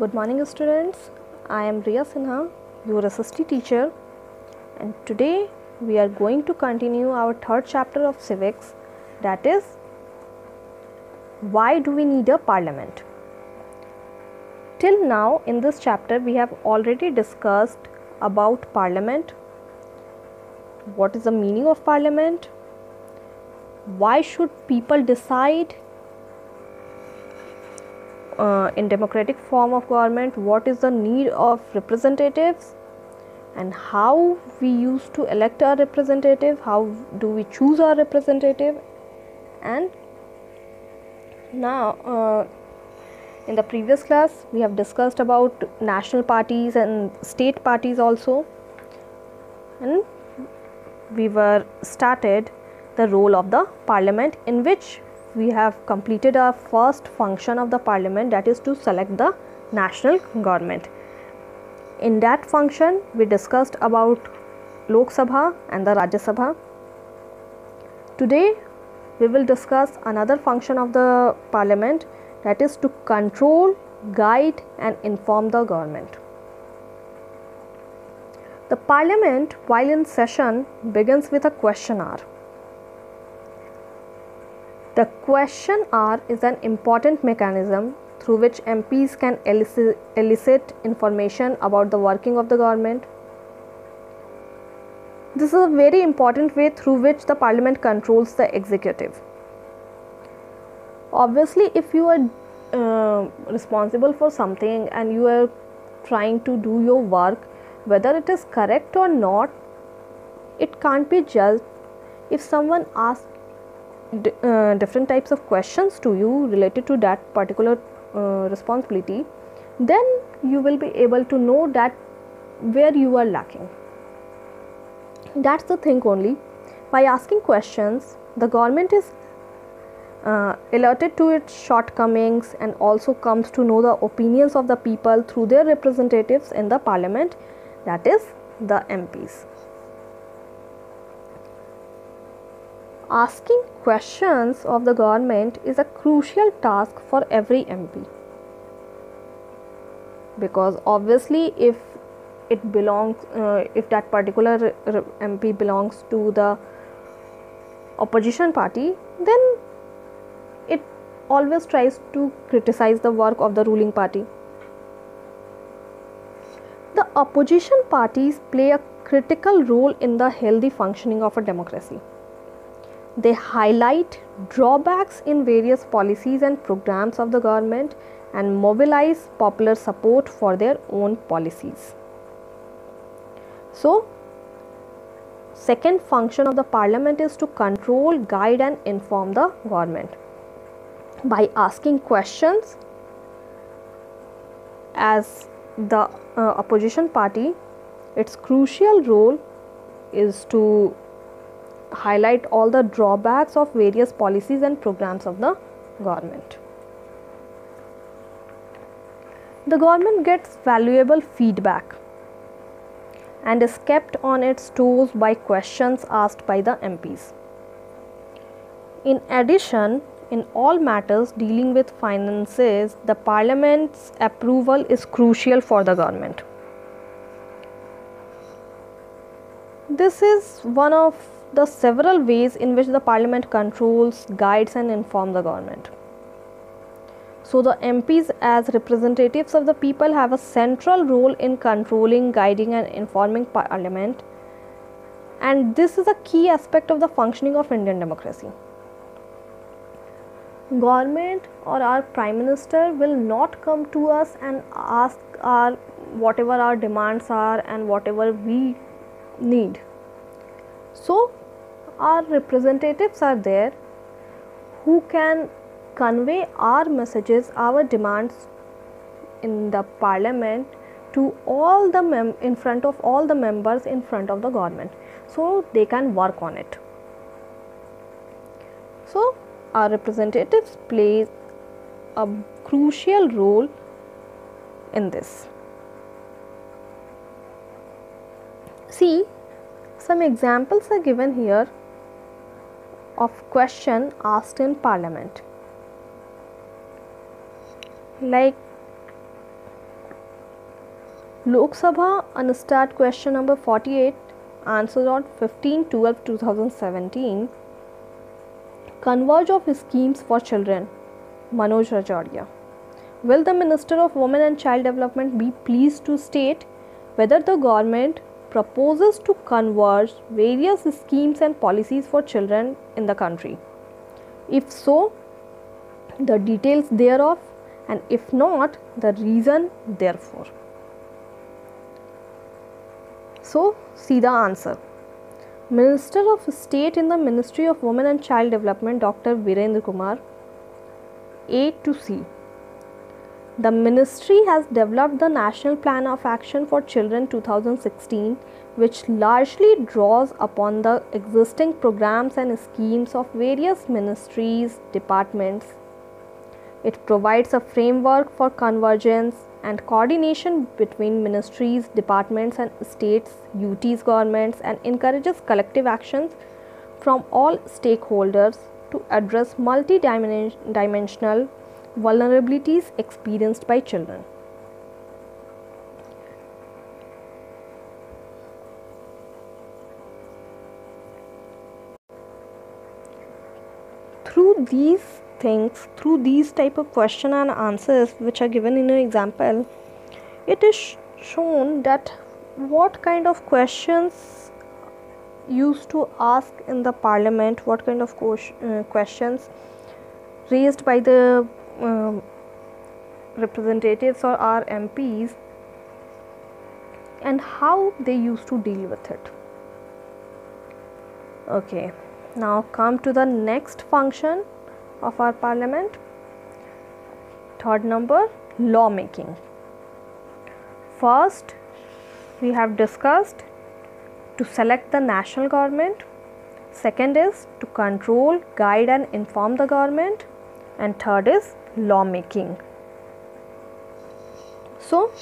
Good morning students, I am Riya Sinha, your SST teacher, and today we are going to continue our third chapter of civics, that is, why do we need a parliament? Till now in this chapter we have already discussed about parliament, what is the meaning of parliament, why should people decide in democratic form of government, what is the need of representatives, and how we used to elect our representative, how do we choose our representative. And now in the previous class we have discussed about national parties and state parties also, and we were started the role of the parliament, in which we have completed our first function of the parliament, that is to select the national government. In that function we discussed about Lok Sabha and the Rajya Sabha. Today we will discuss another function of the parliament, that is to control, guide and inform the government. The parliament, while in session, begins with a question hour. The question hour is an important mechanism through which MPs can elicit information about the working of the government. This is a very important way through which the parliament controls the executive. Obviously, if you are responsible for something and you are trying to do your work, whether it is correct or not, it can't be judged. If someone asks different types of questions to you related to that particular responsibility, then you will be able to know that where you are lacking. That's the thing only. By asking questions, the government is alerted to its shortcomings and also comes to know the opinions of the people through their representatives in the parliament, that is the MPs. Asking questions of the government is a crucial task for every MP, because obviously if it belongs, if that particular MP belongs to the opposition party, then it always tries to criticize the work of the ruling party. The opposition parties play a critical role in the healthy functioning of a democracy. They highlight drawbacks in various policies and programs of the government and mobilize popular support for their own policies. So, second function of the parliament is to control, guide and inform the government. By asking questions, as the opposition party, its crucial role is to highlight all the drawbacks of various policies and programs of the government. The government gets valuable feedback and is kept on its toes by questions asked by the MPs. In addition, in all matters dealing with finances, the parliament's approval is crucial for the government. This is one of the several ways in which the parliament controls, guides and informs the government. So the MPs as representatives of the people have a central role in controlling, guiding and informing parliament, and this is a key aspect of the functioning of Indian democracy. Government or our prime minister will not come to us and ask our whatever our demands are and whatever we need. So our representatives are there who can convey our messages, our demands in the parliament to all the in front of all the members in front of the government, so they can work on it. So our representatives play a crucial role in this. See, some examples are given here of question asked in parliament. Like Lok Sabha Unstat question number 48, answers on 15/12/2017. Converge of schemes for children, Manoj Rajoria. Will the Minister of Women and Child Development be pleased to state whether the government proposes to converge various schemes and policies for children in the country? If so, the details thereof, and if not, the reason therefore. So, see the answer. Minister of State in the Ministry of Women and Child Development, Dr. Virendra Kumar. A to C. The ministry has developed the National Plan of Action for Children 2016, which largely draws upon the existing programs and schemes of various ministries, departments. It provides a framework for convergence and coordination between ministries, departments and states, UTs, governments, and encourages collective actions from all stakeholders to address multi-dimensional vulnerabilities experienced by children. Through these things, through these type of question and answers which are given in an example, it is shown that what kind of questions used to ask in the parliament, what kind of questions raised by the representatives or our MPs, and how they used to deal with it. Okay, now come to the next function of our parliament. Third number, lawmaking. First, we have discussed to select the national government. Second is to control, guide and inform the government. And third is lawmaking. So,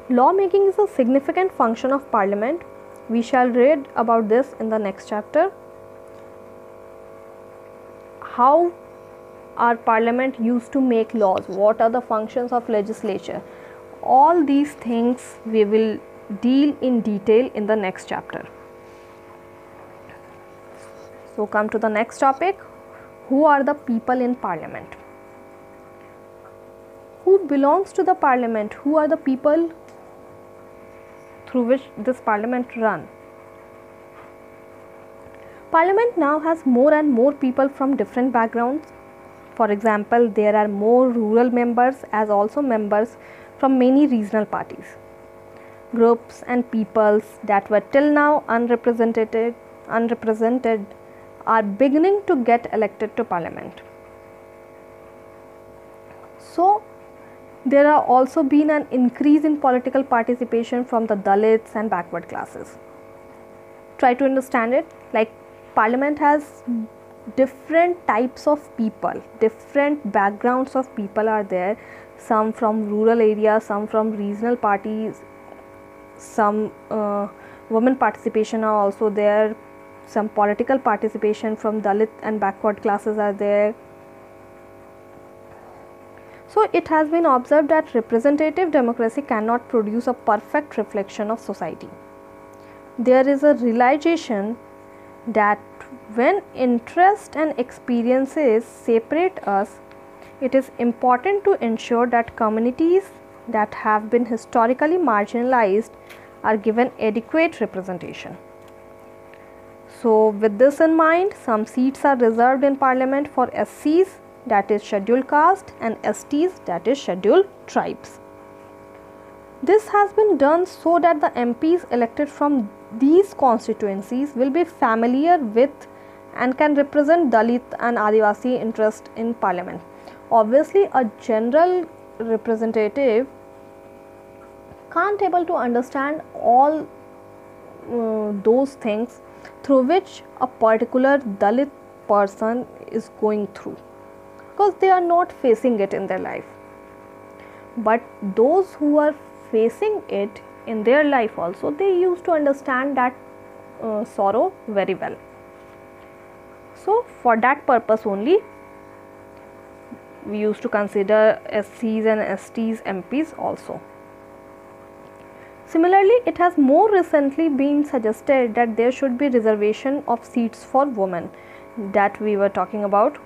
lawmaking is a significant function of parliament. We shall read about this in the next chapter. How our parliament used to make laws, what are the functions of legislature. All these things we will deal in detail in the next chapter. So come to the next topic. Who are the people in parliament? Who belongs to the parliament? Who are the people through which this parliament run? Parliament now has more and more people from different backgrounds. For example, there are more rural members as also members from many regional parties. Groups and peoples that were till now unrepresented are beginning to get elected to parliament. So, there are also been an increase in political participation from the Dalits and backward classes. Try to understand it. Like, parliament has different types of people, different backgrounds of people are there. Some from rural areas, some from regional parties, some women participation are also there, some political participation from Dalit and backward classes are there. So it has been observed that representative democracy cannot produce a perfect reflection of society. There is a realization that when interest and experiences separate us, it is important to ensure that communities that have been historically marginalized are given adequate representation. So with this in mind, some seats are reserved in parliament for SCs, that is scheduled caste, and STs, that is scheduled tribes. This has been done so that the MPs elected from these constituencies will be familiar with and can represent Dalit and Adivasi interest in parliament. Obviously, a general representative can't able to understand all those things through which a particular Dalit person is going through, because they are not facing it in their life. But those who are facing it in their life also, they used to understand that sorrow very well. So for that purpose only, we used to consider SCs and STs MPs also. Similarly, it has more recently been suggested that there should be reservation of seats for women, that we were talking about.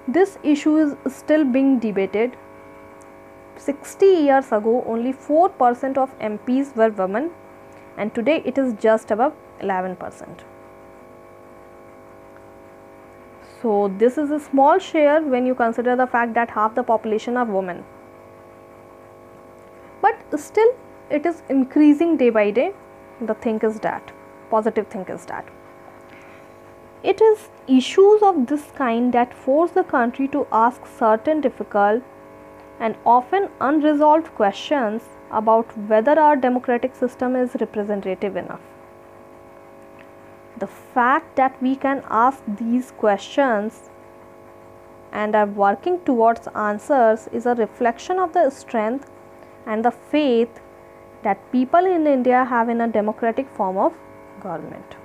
This issue is still being debated. 60 years ago, only 4% of MPs were women, and today it is just above 11%. So this is a small share when you consider the fact that half the population are women. But still, it is increasing day by day. The thing is that, positive thing is that, it is issues of this kind that force the country to ask certain difficult and often unresolved questions about whether our democratic system is representative enough. The fact that we can ask these questions and are working towards answers is a reflection of the strength and the faith that people in India have in a democratic form of government.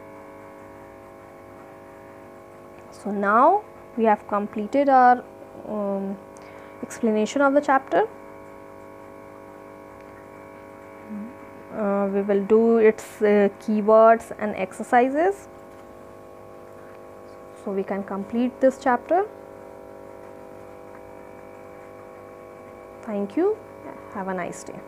So now we have completed our explanation of the chapter. We will do its keywords and exercises, so we can complete this chapter. Thank you. Have a nice day.